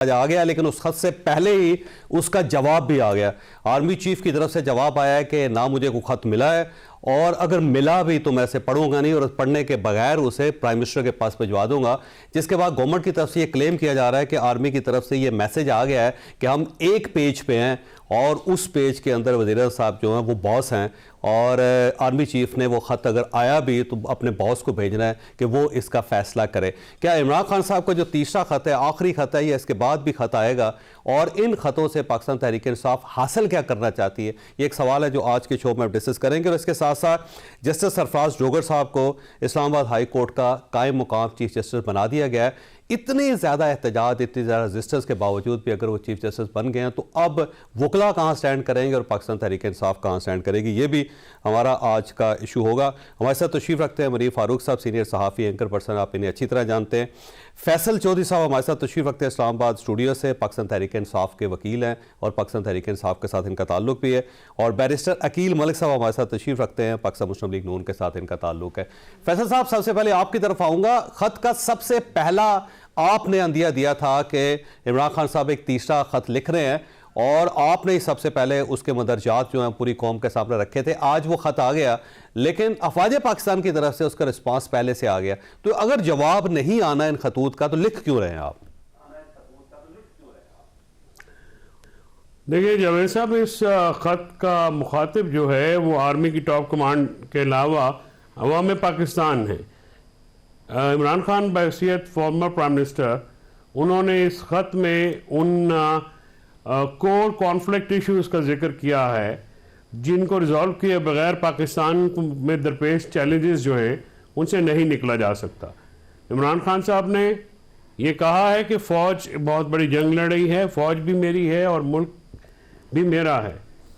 آ گیا, لیکن اس خط سے پہلے ہی اس کا جواب بھی آ گیا. آرمی چیف کی طرف سے جواب آیا ہے کہ نہ مجھے کوئی خط ملا ہے, اور اگر ملا بھی تو میں اسے پڑھوں گا نہیں, اور پڑھنے کے بغیر اسے پرائم منسٹر کے پاس بھجوا دوں گا. جس کے بعد گورنمنٹ کی طرف سے یہ کلیم کیا جا رہا ہے کہ آرمی کی طرف سے یہ میسج آ گیا ہے کہ ہم ایک پیج پہ ہیں, اور اس پیج کے اندر وزیر صاحب جو ہیں وہ باس ہیں, اور آرمی چیف نے وہ خط اگر آیا بھی تو اپنے باس کو بھیجنا ہے کہ وہ اس کا فیصلہ کرے. کیا عمران خان صاحب کا جو تیسرا خط ہے, آخری خط ہے, یا اس کے بعد بھی خط آئے گا, اور ان خطوں سے پاکستان تحریک انصاف حاصل کیا کرنا چاہتی ہے؟ یہ ایک سوال ہے جو آج کے شو میں ڈسکس کریں گے. اور اس کے ساتھ ساتھ جسٹس سرفراز جوگر صاحب کو اسلام آباد ہائی کورٹ کا قائم مقام چیف جسٹس بنا دیا گیا ہے. اتنی زیادہ احتجاج, اتنی زیادہ رزسٹنس کے باوجود بھی اگر وہ چیف جسٹس بن گئے ہیں تو اب وکلا کہاں سٹینڈ کریں گے اور پاکستان تحریک انصاف کہاں سٹینڈ کرے گی, یہ بھی ہمارا آج کا ایشو ہوگا. ہمارے ساتھ تشریف رکھتے ہیں منیر فاروق صاحب, سینئر صحافی, اینکر پرسن, آپ انہیں اچھی طرح جانتے ہیں. فیصل چودھری صاحب ہمارے ساتھ تشریف رکھتے ہیں اسلام آباد اسٹوڈیو سے, پاکستان تحریک انصاف کے وکیل ہیں اور پاکستان تحریک انصاف کے ساتھ ان کا تعلق بھی ہے. اور بیرسٹر عقیل ملک صاحب ہمارے ساتھ تشریف رکھتے ہیں, پاکستان مسلم لیگ نون کے ساتھ ان کا تعلق ہے. فیصل صاحب, سب سے پہلے آپ کی طرف آؤں گا. خط کا سب سے پہلا آپ نے اندیہ دیا تھا کہ عمران خان صاحب ایک تیسرا خط لکھ رہے ہیں, اور آپ نے سب سے پہلے اس کے مندرجات جو ہیں پوری قوم کے سامنے رکھے تھے. آج وہ خط آ گیا, لیکن افواج پاکستان کی طرف سے اس کا رسپانس پہلے سے آ گیا. تو اگر جواب نہیں آنا ان خطوط کا تو لکھ کیوں رہے ہیں آپ؟ دیکھیے جاوید صاحب, اس خط کا مخاطب جو ہے وہ آرمی کی ٹاپ کمانڈ کے علاوہ عوام پاکستان ہے. عمران خان بحیثیت فارمر پرائم منسٹر, انہوں نے اس خط میں ان کور کانفلکٹ ایشوز کا ذکر کیا ہے جن کو ریزالو کیے بغیر پاکستان میں درپیش چیلنجز جو ہیں ان سے نہیں نکلا جا سکتا. عمران خان صاحب نے یہ کہا ہے کہ فوج بہت بڑی جنگ لڑی ہے, فوج بھی میری ہے اور ملک بھی میرا ہے,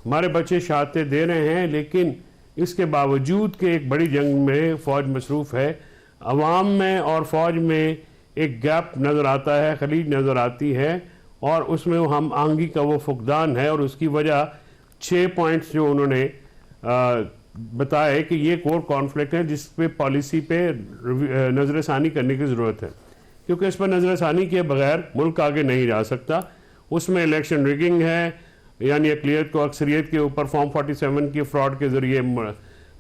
ہمارے بچے شہادتیں دے رہے ہیں, لیکن اس کے باوجود کہ ایک بڑی جنگ میں فوج مصروف ہے, عوام میں اور فوج میں ایک گیپ نظر آتا ہے, خلیج نظر آتی ہے, اور اس میں ہم آہنگی کا وہ فقدان ہے. اور اس کی وجہ 6 پوائنٹس جو انہوں نے بتائے کہ یہ کور کانفلکٹ ہے جس پہ پالیسی پہ نظر ثانی کرنے کی ضرورت ہے, کیونکہ اس پر نظر ثانی کے بغیر ملک آگے نہیں جا سکتا. اس میں الیکشن ریگنگ ہے, یعنی اقلیت کو اکثریت کے اوپر فارم 47 کی فراڈ کے ذریعے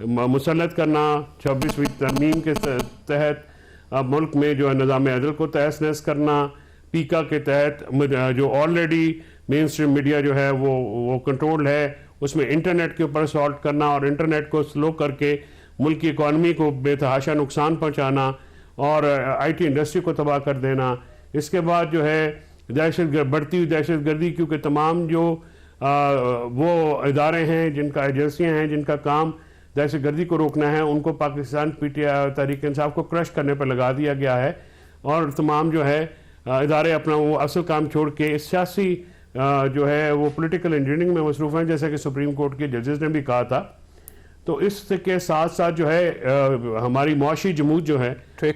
مسلط کرنا, 26ویں ترمیم کے تحت ملک میں جو ہے نظام عدل کو تہس نہس کرنا, پیکا کے تحت جو آلریڈی مین اسٹریم میڈیا جو ہے وہ کنٹرول ہے, اس میں انٹرنیٹ کے اوپر اسالٹ کرنا اور انٹرنیٹ کو سلو کر کے ملک کی اکانومی کو بے تحاشا نقصان پہنچانا اور آئی ٹی انڈسٹری کو تباہ کر دینا. اس کے بعد جو ہے بڑھتی ہوئی دہشت گردی, کیونکہ تمام جو وہ ادارے ہیں جن کا ایجنسیاں ہیں جن کا کام دہشت گردی کو روکنا ہے, ان کو Pakistan P T I Tehreek Insaf کو کرش کرنے پر لگا دیا گیا ہے, اور تمام جو ہے ادارے اپنا وہ اصل کام چھوڑ کے سیاسی جو ہے وہ پولیٹیکل انجینئرنگ میں مصروف ہیں, جیسا کہ سپریم کورٹ کے ججز نے بھی کہا تھا. تو اس کے ساتھ ساتھ جو ہے ہماری معاشی جمود جو ہے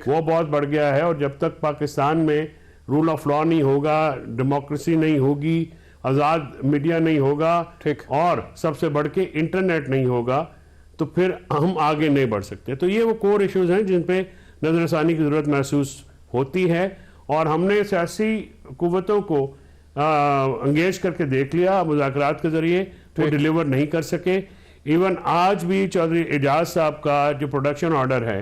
وہ بہت بڑھ گیا ہے, اور جب تک پاکستان میں رول آف لا نہیں ہوگا, ڈیموکریسی نہیں ہوگی, آزاد میڈیا نہیں ہوگا, اور سب سے بڑھ کے انٹرنیٹ نہیں ہوگا, تو پھر ہم آگے نہیں بڑھ سکتے. تو یہ وہ کور ایشوز ہیں جن پہ نظر ثانی کی ضرورت محسوس ہوتی ہے, اور ہم نے سیاسی قوتوں کو انگیج کر کے دیکھ لیا مذاکرات کے ذریعے, وہ ڈیلیور نہیں کر سکے. ایون آج بھی چودھری اعجاز صاحب کا جو پروڈکشن آرڈر ہے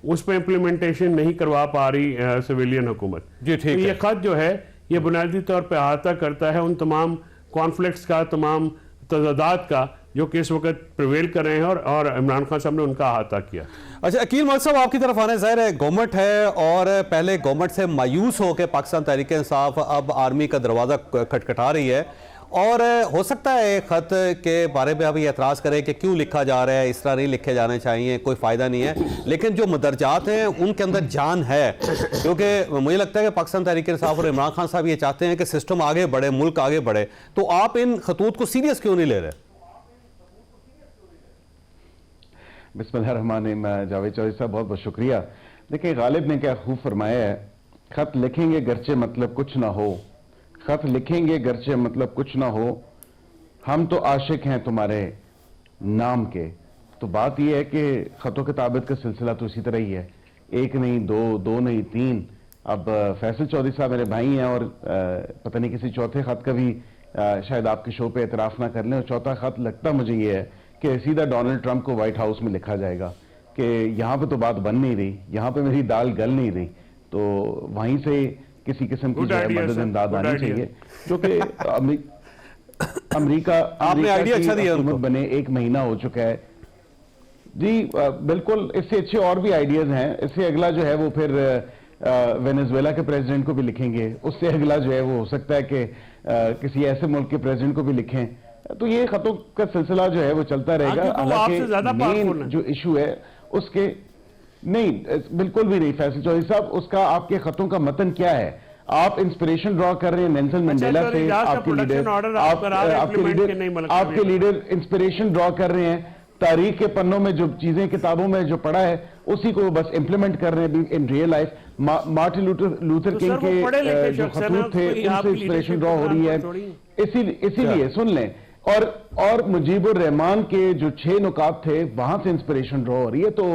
اس پہ امپلیمنٹیشن نہیں کروا پا رہی سویلین حکومت. یہ خط جو ہے یہ بنیادی طور پہ احاطہ کرتا ہے ان تمام کانفلکٹس کا, تمام تضادات کا جو کہ اس وقت پریویل کر رہے ہیں, اور عمران خان صاحب نے ان کا احاطہ کیا. اچھا عقیل ملک صاحب, آپ کی طرف آنے ظاہر ہے گورنمنٹ ہے, اور پہلے گورنمنٹ سے مایوس ہو کے پاکستان تحریک انصاف اب آرمی کا دروازہ کھٹکھٹا رہی ہے, اور ہو سکتا ہے خط کے بارے میں ابھی اعتراض کرے کہ کیوں لکھا جا رہا ہے, اس طرح نہیں لکھے جانے چاہیے, کوئی فائدہ نہیں ہے, لیکن جو مدرجات ہیں ان کے اندر جان ہے, کیونکہ مجھے لگتا ہے کہ پاکستان تحریک انصاف اور عمران خان صاحب یہ چاہتے ہیں کہ سسٹم آگے بڑھے, ملک آگے بڑھے. تو آپ ان خطوط کو سیریس کیوں نہیں لے رہے؟ بسم اللہ الرحمن الرحیم. جاوید چودھری صاحب بہت بہت شکریہ. دیکھیں غالب نے کیا خوب فرمایا ہے, خط لکھیں گے گرچہ مطلب کچھ نہ ہو, خط لکھیں گے گرچہ مطلب کچھ نہ ہو, ہم تو عاشق ہیں تمہارے نام کے. تو بات یہ ہے کہ خط و کتابت کا سلسلہ تو اسی طرح ہی ہے, ایک نہیں دو, دو نہیں تین, اب فیصل چودھری صاحب میرے بھائی ہیں اور پتہ نہیں کسی چوتھے خط کا بھی شاید آپ کے شو پہ اعتراف نہ کر لیں, اور چوتھا خط لگتا مجھے یہ ہے کہ سیدھا ڈونلڈ ٹرمپ کو وائٹ ہاؤس میں لکھا جائے گا کہ یہاں پہ تو بات بن نہیں رہی, یہاں پہ میری دال گل نہیں رہی, تو وہیں سے کسی قسم کی جو ہے مدد امداد آنی چاہیے, کیونکہ امریکہ کی حکومت بنے 1 مہینہ ہو چکا ہے. جی بالکل, اس سے اچھے اور بھی آئیڈیاز ہیں. اس سے اگلا جو ہے وہ پھر وینزویلا کے پریزیڈنٹ کو بھی لکھیں گے, اس سے اگلا جو ہے وہ ہو سکتا ہے کہ کسی ایسے ملک کے پریزیڈنٹ کو بھی لکھیں. تو یہ خطوں کا سلسلہ جو ہے وہ چلتا رہے گا. حالانکہ مین جو ایشو ہے اس کے نہیں, بالکل بھی نہیں فیصل چودھری صاحب, اس کا آپ کے خطوں کا متن کیا ہے؟ آپ انسپریشن ڈرا کر رہے ہیں نیلسن منڈیلا سے, آپ کے لیڈر انسپریشن ڈرا کر رہے ہیں, تاریخ کے پنوں میں جو چیزیں کتابوں میں جو پڑھا ہے اسی کو بس امپلیمنٹ کر رہے ہیں in real life. Martin Luther king کے جو خطوط تھے ان سے انسپریشن ڈرا ہو رہی ہے. اسی لیے سن لیں, اور مجیب الرحمان کے جو 6 نکات تھے وہاں سے انسپریشن ڈرا ہو رہی ہے. تو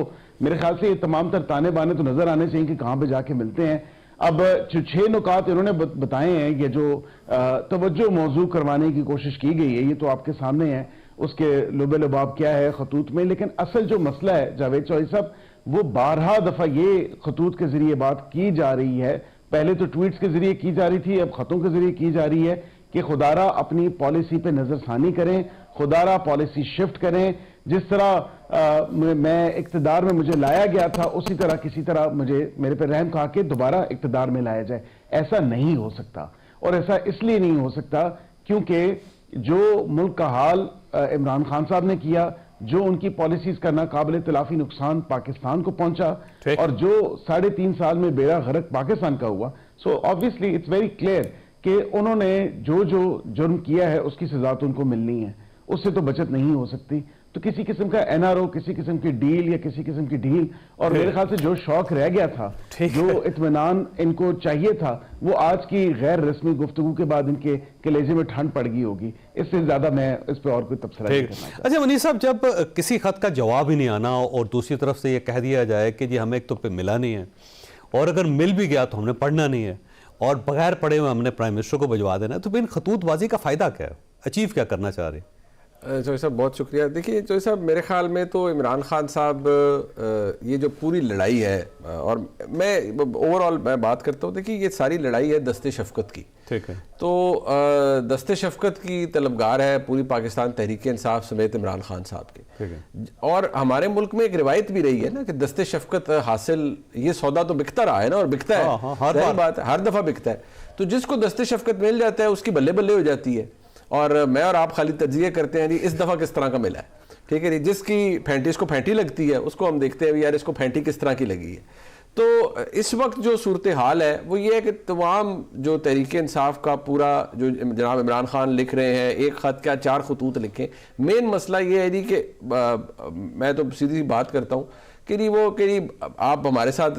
میرے خیال سے یہ تمام تر تانے بانے تو نظر آنے چاہیے کہ کہاں پہ جا کے ملتے ہیں. اب جو 6 نکات انہوں نے بتائے ہیں, یہ جو توجہ موضوع کروانے کی کوشش کی گئی ہے, یہ تو آپ کے سامنے ہے, اس کے لب لباب کیا ہے خطوط میں. لیکن اصل جو مسئلہ ہے جاوید چودھری صاحب, وہ 12 دفعہ یہ خطوط کے ذریعے بات کی جا رہی ہے. پہلے تو ٹویٹس کے ذریعے کی جا رہی تھی, اب خطوں کے ذریعے کی جا رہی ہے کہ خدا را اپنی پالیسی پہ نظر ثانی کریں, خدا را پالیسی شفٹ کریں. جس طرح میں اقتدار میں مجھے لایا گیا تھا, اسی طرح کسی طرح میرے پہ رحم کھا کے دوبارہ اقتدار میں لایا جائے. ایسا نہیں ہو سکتا, اور ایسا اس لیے نہیں ہو سکتا کیونکہ جو ملک کا حال عمران خان صاحب نے کیا, جو ان کی پالیسیز کا ناقابل تلافی نقصان پاکستان کو پہنچا, اور جو 3.5 سال میں بیڑا غرق پاکستان کا ہوا, سو obviously it's very clear کہ انہوں نے جو جرم کیا ہے اس کی سزا تو ان کو ملنی ہے, اس سے تو بچت نہیں ہو سکتی. تو کسی قسم کا NRO, کسی قسم کی ڈیل یا کسی قسم کی ڈیل, اور میرے خیال سے جو شوق رہ گیا تھا, جو اطمینان ان کو چاہیے تھا, وہ آج کی غیر رسمی گفتگو کے بعد ان کے کلیجے میں ٹھنڈ پڑ گئی ہوگی. اس سے زیادہ میں اس پہ اور کوئی تبصرہ نہیں کرنا چاہتا. اچھا منیر صاحب, جب کسی خط کا جواب ہی نہیں آنا اور دوسری طرف سے یہ کہہ دیا جائے کہ جی ہمیں ایک تو پہ ملا نہیں ہے, اور اگر مل بھی گیا تو ہم نے پڑھنا نہیں ہے, اور بغیر پڑھے ہوئے ہم نے پرائم منسٹر کو بھجوا دینا ہے, تو پھر ان خطوط بازی کا فائدہ کیا ہے؟ اچیو کیا کرنا چاہ رہے ہیں؟ چودھری صاحب بہت شکریہ. دیکھیے چودھری صاحب, میرے خیال میں تو عمران خان صاحب یہ جو پوری لڑائی ہے, اور میں اوور آل میں بات کرتا ہوں, دیکھیے یہ ساری لڑائی ہے دست شفقت کی. ٹھیک ہے, تو دست شفقت کی طلبگار ہے پوری پاکستان تحریک انصاف سمیت عمران خان صاحب کے. اور ہمارے ملک میں ایک روایت بھی رہی ہے نا کہ دست شفقت حاصل, یہ سودا تو بکتا رہا ہے نا, اور بکتا ہے, صحیح بات ہے, ہر دفعہ بکتا ہے. تو جس کو دست شفقت مل جاتا ہے اس کی بلے بلے ہو جاتی ہے. اور میں اور آپ خالی تجزیہ کرتے ہیں جی اس دفعہ کس طرح کا ملا ہے, ٹھیک ہے جی. جس کی پھینٹی اس کو پھینٹی لگتی ہے, اس کو ہم دیکھتے ہیں یار اس کو پھینٹی کس طرح کی لگی ہے. تو اس وقت جو صورتحال ہے وہ یہ ہے کہ تمام جو تحریک انصاف کا پورا جو جناب عمران خان لکھ رہے ہیں, ایک خط کیا 4 خطوط لکھیں, مین مسئلہ یہ ہے جی کہ میں تو سیدھی بات کرتا ہوں کہ جی وہ کہ جی آپ ہمارے ساتھ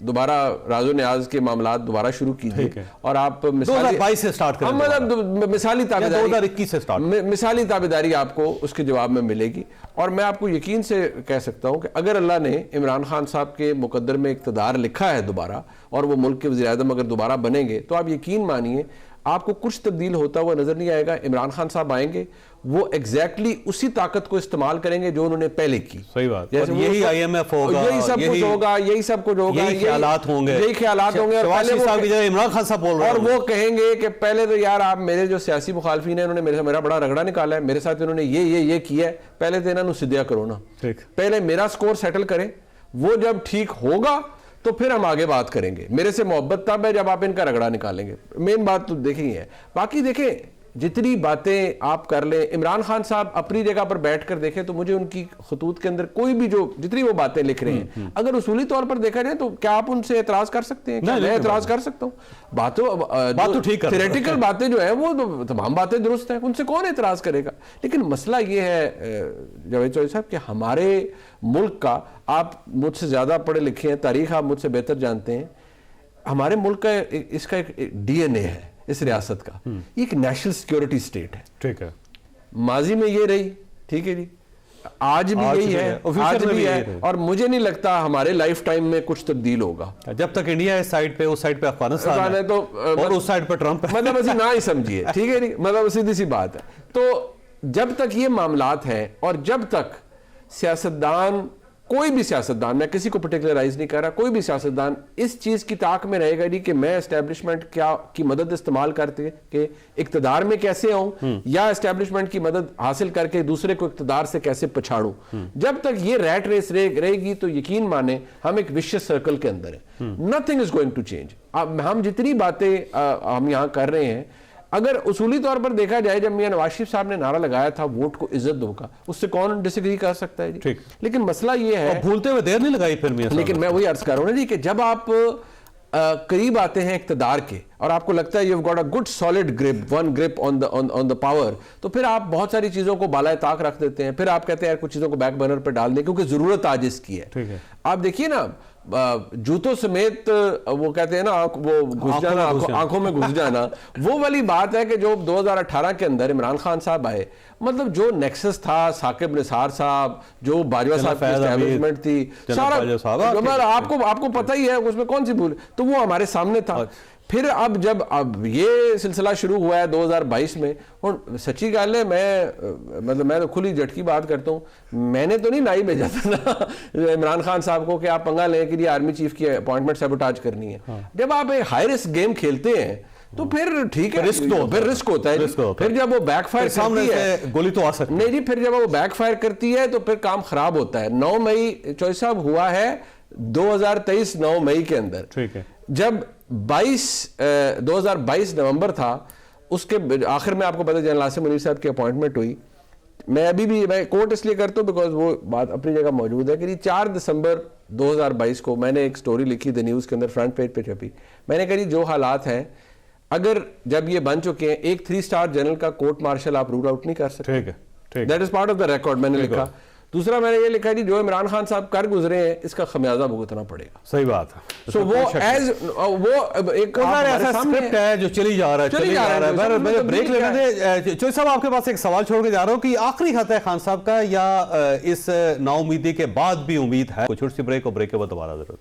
دوبارہ راز و نیاز کے معاملات دوبارہ شروع کیجئے, اور آپ 2022 سے سٹارٹ کریں, مثالی تابعداری 2021 سے سٹارٹ, مثالی تابعداری آپ کو اس کے جواب میں ملے گی. اور میں آپ کو یقین سے کہہ سکتا ہوں کہ اگر اللہ نے عمران خان صاحب کے مقدر میں اقتدار لکھا ہے دوبارہ, اور وہ ملک کے وزیر اعظم اگر دوبارہ بنیں گے, تو آپ یقین مانیے آپ کو کچھ تبدیل ہوتا ہوا نظر نہیں آئے گا. عمران خان صاحب آئیں گے, وہ ایگزیکٹلی اسی طاقت کو استعمال کریں گے جو انہوں نے پہلے کی. صحیح بات, یہی IMF ہوگا, یہی سب کچھ ہوگا, یہی سب کچھ ہوگا, یہی خیالات ہوں گے, یہی خیالات ہوں گے. عمران خان صاحب بول رہے ہیں, اور وہ کہیں گے کہ پہلے تو یار آپ میرے جو سیاسی مخالفین ہیں انہوں نے میرا بڑا رگڑا نکالا ہے, میرے ساتھ انہوں نے یہ کیا ہے, پہلے تو انہوں نے سدھیا کرو نا, پہلے میرا سکور سیٹل کریں. وہ جب ٹھیک ہوگا تو پھر ہم آگے بات کریں گے. میرے سے محبت تب ہے جب آپ ان کا رگڑا نکالیں گے. مین بات تو دیکھیں ہے. باقی دیکھیں جتنی باتیں آپ کر لیں, عمران خان صاحب اپنی جگہ پر بیٹھ کر دیکھیں تو مجھے ان کی خطوط کے اندر کوئی بھی جو جتنی وہ باتیں لکھ رہے ہیں, اگر اصولی طور پر دیکھا جائے تو کیا آپ ان سے اعتراض کر سکتے ہیں؟ میں اعتراض کر سکتا ہوں. بات تو ٹھیک ہے, تھیوریٹیکل باتیں جو ہیں وہ تمام باتیں درست ہیں, ان سے کون اعتراض کرے گا. لیکن مسئلہ یہ ہے جاوید چودھری صاحب کہ ہمارے ملک کا, آپ مجھ سے زیادہ پڑھے لکھے ہیں, تاریخ آپ مجھ سے بہتر جانتے ہیں, ہمارے ملک کا اس کا ایک DNA ہے اس ریاست کا, یہ ایک نیشنل سیکیورٹی سٹیٹ ہے. ٹھیک ہے, ماضی میں یہ رہی, ٹھیک ہے جی, آج بھی یہی ہے، Official آج میں بھی ہے، یہی اور مجھے نہیں لگتا ہمارے لائف ٹائم میں کچھ تبدیل ہوگا. جب تک انڈیا اس سائڈ پہ، اس سائڈ پہ افغانستان ہے تو اور اس سائڈ پہ ٹرمپ ہے. مطلب اسی نہ ہی سمجھیے، ٹھیک ہے نہیں، مطلب سیدھی سی بات ہے. تو جب تک یہ معاملات ہیں اور جب تک سیاستدان، کوئی بھی سیاستدان، میں کسی کو پرٹیکولرائز نہیں کر رہا، کوئی بھی سیاستدان اس چیز کی طاق میں رہے گا نہیں کہ میں اسٹیبلشمنٹ کی مدد استعمال کرتے کہ اقتدار میں کیسے آؤں یا اسٹیبلشمنٹ کی مدد حاصل کر کے دوسرے کو اقتدار سے کیسے پچھاڑوں، جب تک یہ ریٹ ریس رہے گی تو یقین مانیں ہم ایک وشیس سرکل کے اندر ہیں. Nothing is going to change. ہم جتنی باتیں ہم یہاں کر رہے ہیں، اگر اصولی طور پر دیکھا جائے، جب میاں نواز شریف صاحب نے نعرہ لگایا تھا ووٹ کو عزت دو کا، اس سے کون ڈس ایگری کر سکتا ہے جی؟ لیکن مسئلہ یہ ہے، بھولتے ہوئے دیر نہیں لگائی پھر میاں صاحب. لیکن میں وہی عرض کر رہا ہوں نا جی کہ جب آپ قریب آتے ہیں اقتدار کے اور آپ کو لگتا ہے you've got a good solid grip, one grip on the power، تو پھر آپ بہت ساری چیزوں کو بالائے طاق رکھ دیتے ہیں. پھر آپ کہتے ہیں کچھ چیزوں کو بیک برنر پہ ڈال دیں کیونکہ ضرورت آج اس کی ہے. آپ دیکھیے نا، جوتوں سمیت وہ کہتے ہیں نا وہ گھس جانا، آنکھوں میں گھس جانا، وہ والی بات ہے کہ جو 2018 کے اندر عمران خان صاحب آئے، مطلب جو نیکسس تھا، ثاقب نثار صاحب، جو باجوہ صاحب کی اسٹیبلشمنٹ تھی، سارا آپ کو پتہ ہی ہے اس میں کون سی بھول، تو وہ ہمارے سامنے تھا. پھر اب یہ سلسلہ شروع ہوا ہے 2022 میں، اور سچی گال ہے، میں تو کھلی جھٹکی بات کرتا ہوں، میں نے تو نہیں نائی بھیجا تھا نا عمران خان صاحب کو کہ آپ پنگا لیں کہ یہ آرمی چیف کی اپوائنٹمنٹ سیبوٹاج کرنی ہے. جب آپ ایک ہائی رسک گیم کھیلتے ہیں تو پھر ٹھیک ہے، پھر رسک ہوتا ہے. پھر جب وہ بیک فائر کرتی ہے، گولی تو آ سکتی نہیں جی، پھر جب وہ بیک فائر کرتی ہے تو پھر کام خراب ہوتا ہے. 9 مئی چوہدری صاحب ہوا ہے 2023 9 مئی کے اندر. جب 2022 نومبر تھا، اس کے آخر میں آپ کو پتہ جنرل عاصم منیر صاحب کی اپوائنٹمنٹ ہوئی. میں ابھی بھی میں کوٹ اس لیے کرتا ہوں بیکاز وہ بات اپنی جگہ موجود ہے کہ 4 دسمبر 2022 کو میں نے ایک سٹوری لکھی دی نیوز کے اندر، فرنٹ پیج پہ چھپی. میں نے کہا جو حالات ہیں، اگر جب یہ بن چکے ہیں، ایک 3 اسٹار جنرل کا کورٹ مارشل آپ رول آؤٹ نہیں کر سکتے. That is part of the record میں نے لکھا. دوسرا میں نے یہ لکھا جو عمران خان صاحب کر گزرے ہیں اس کا خمیازہ بھگتنا پڑے گا. صحیح بات ہے. سو وہ ایک ایسا اسکرپٹ ہے جو چلی جا رہا ہے. بریک لینے دیں. چوہدری صاحب آپ کے پاس ایک سوال چھوڑ کے جا رہا ہوں کہ آخری خط ہے خان صاحب کا، یا اس نا امیدی کے بعد بھی امید ہے؟ چھوٹی سی بریک، اور بریک کے بعد دوبارہ ضرورت.